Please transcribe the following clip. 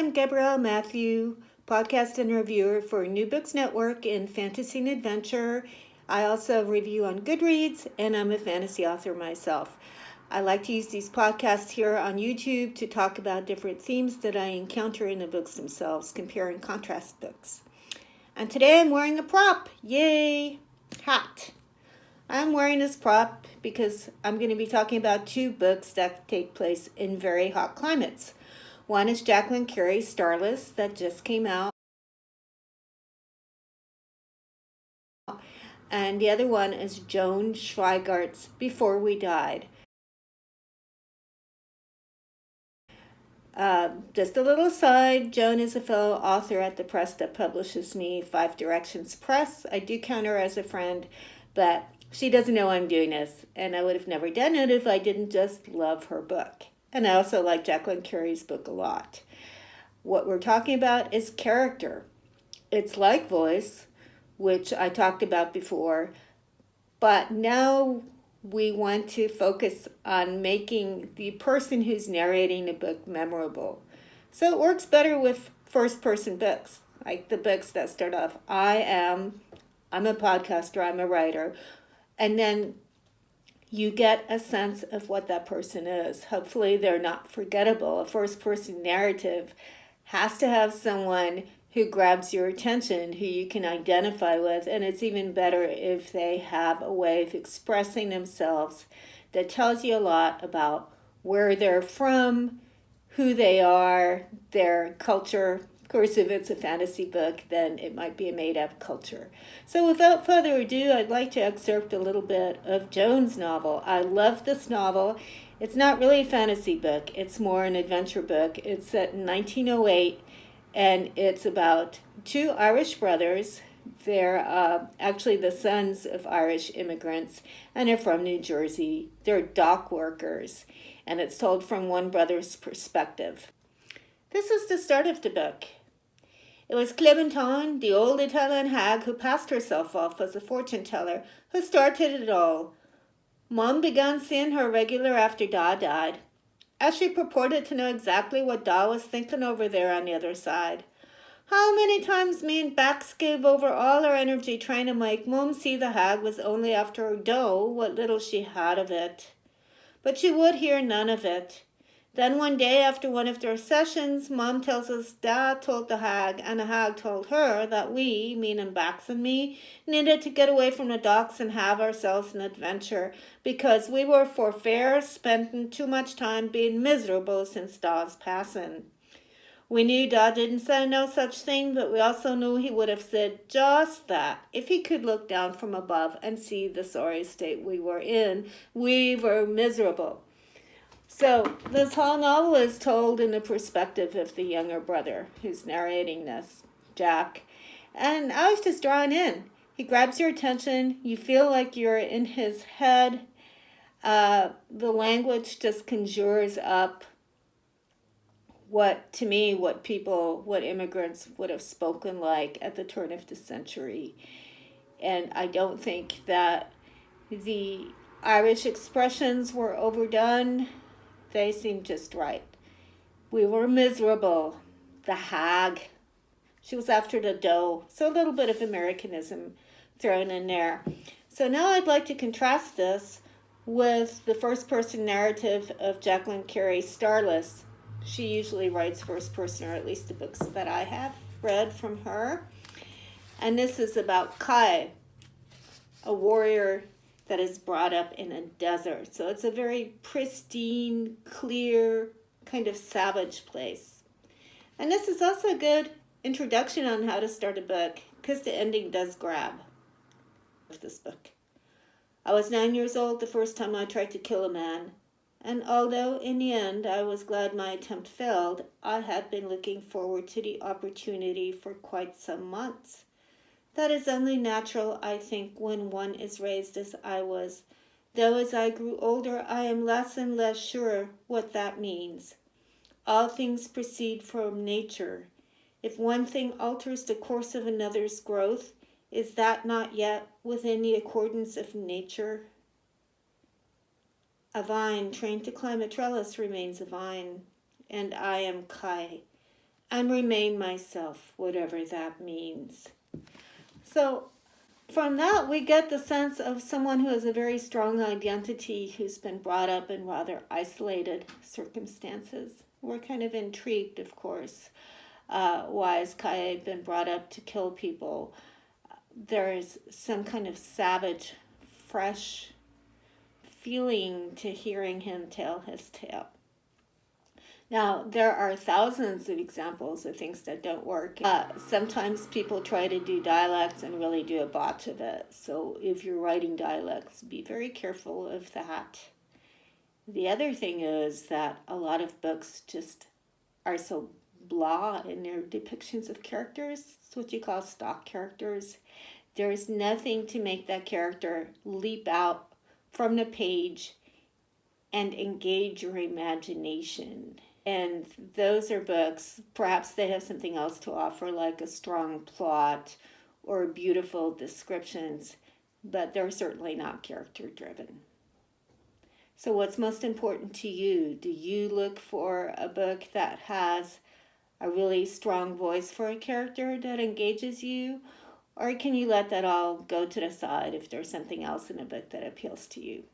I'm Gabrielle Matthew, podcast and reviewer for New Books Network in fantasy and adventure. I also review on Goodreads, and I'm a fantasy author myself. I like to use these podcasts here on YouTube to talk about different themes that I encounter in the books themselves, compare and contrast books. And today I'm wearing a prop. Yay! Hat. I'm wearing this prop because I'm going to be talking about two books that take place in very hot climates. One is Jaqueline Carey's Starless that just came out. And the other one is Joan Schweighart's Before We Died. Just a little aside, Joan is a fellow author at the press that publishes me, Five Directions Press. I do count her as a friend, but she doesn't know I'm doing this, and I would have never done it if I didn't just love her book. And I also like Jaqueline Carey's book a lot. What we're talking about is character. It's like voice, which I talked about before, but now we want to focus on making the person who's narrating the book memorable. So it works better with first-person books, like the books that start off, I'm a podcaster, I'm a writer, and then you get a sense of what that person is. Hopefully they're not forgettable. A first-person narrative has to have someone who grabs your attention, who you can identify with, and it's even better if they have a way of expressing themselves that tells you a lot about where they're from, who they are, their culture. Of course, if it's a fantasy book, then it might be a made-up culture. So without further ado, I'd like to excerpt a little bit of Joan's novel. I love this novel. It's not really a fantasy book. It's more an adventure book. It's set in 1908, and it's about two Irish brothers. They're actually the sons of Irish immigrants, and they're from New Jersey. They're dock workers, and it's told from one brother's perspective. This is the start of the book. It was Clementine, the old Italian hag who passed herself off as a fortune teller, who started it all. Mom began seeing her regular after Da died, as she purported to know exactly what Da was thinking over there on the other side. How many times me and Bax gave over all our energy trying to make Mom see the hag was only after her dough, what little she had of it. But she would hear none of it. Then one day after one of their sessions, Mom tells us Da told the hag, and the hag told her that we, meaning Bax and me, needed to get away from the docks and have ourselves an adventure, because we were for fair spending too much time being miserable since Da's passing. We knew Da didn't say no such thing, but we also knew he would have said just that if he could look down from above and see the sorry state we were in. We were miserable. So this whole novel is told in the perspective of the younger brother who's narrating this, Jack. And I was just drawn in. He grabs your attention. You feel like you're in his head. The language just conjures up what immigrants would have spoken like at the turn of the century. And I don't think that the Irish expressions were overdone. They seemed just right. We were miserable. The hag. She was after the dough. So a little bit of Americanism thrown in there. So now I'd like to contrast this with the first-person narrative of Jaqueline Carey's Starless. She usually writes first-person, or at least the books that I have read from her. And this is about Kai, a warrior that is brought up in a desert. So it's a very pristine, clear, kind of savage place. And this is also a good introduction on how to start a book, because the ending does grab this book. I was 9 years old the first time I tried to kill a man, and although in the end I was glad my attempt failed, I had been looking forward to the opportunity for quite some months. That is only natural, I think, when one is raised as I was, though as I grew older I am less and less sure what that means. All things proceed from nature. If one thing alters the course of another's growth, is that not yet within the accordance of nature? A vine trained to climb a trellis remains a vine, and I am Kai. and remain myself, whatever that means. So from that, we get the sense of someone who has a very strong identity, who's been brought up in rather isolated circumstances. We're kind of intrigued, of course. Why has Kai been brought up to kill people? There's some kind of savage, fresh feeling to hearing him tell his tale. Now, there are thousands of examples of things that don't work. Sometimes people try to do dialects and really do a botch of it. So if you're writing dialects, be very careful of that. The other thing is that a lot of books just are so blah in their depictions of characters. It's what you call stock characters. There's nothing to make that character leap out from the page and engage your imagination. And those are books, perhaps they have something else to offer, like a strong plot or beautiful descriptions, but they're certainly not character driven. So what's most important to you? Do you look for a book that has a really strong voice for a character that engages you? Or can you let that all go to the side if there's something else in a book that appeals to you?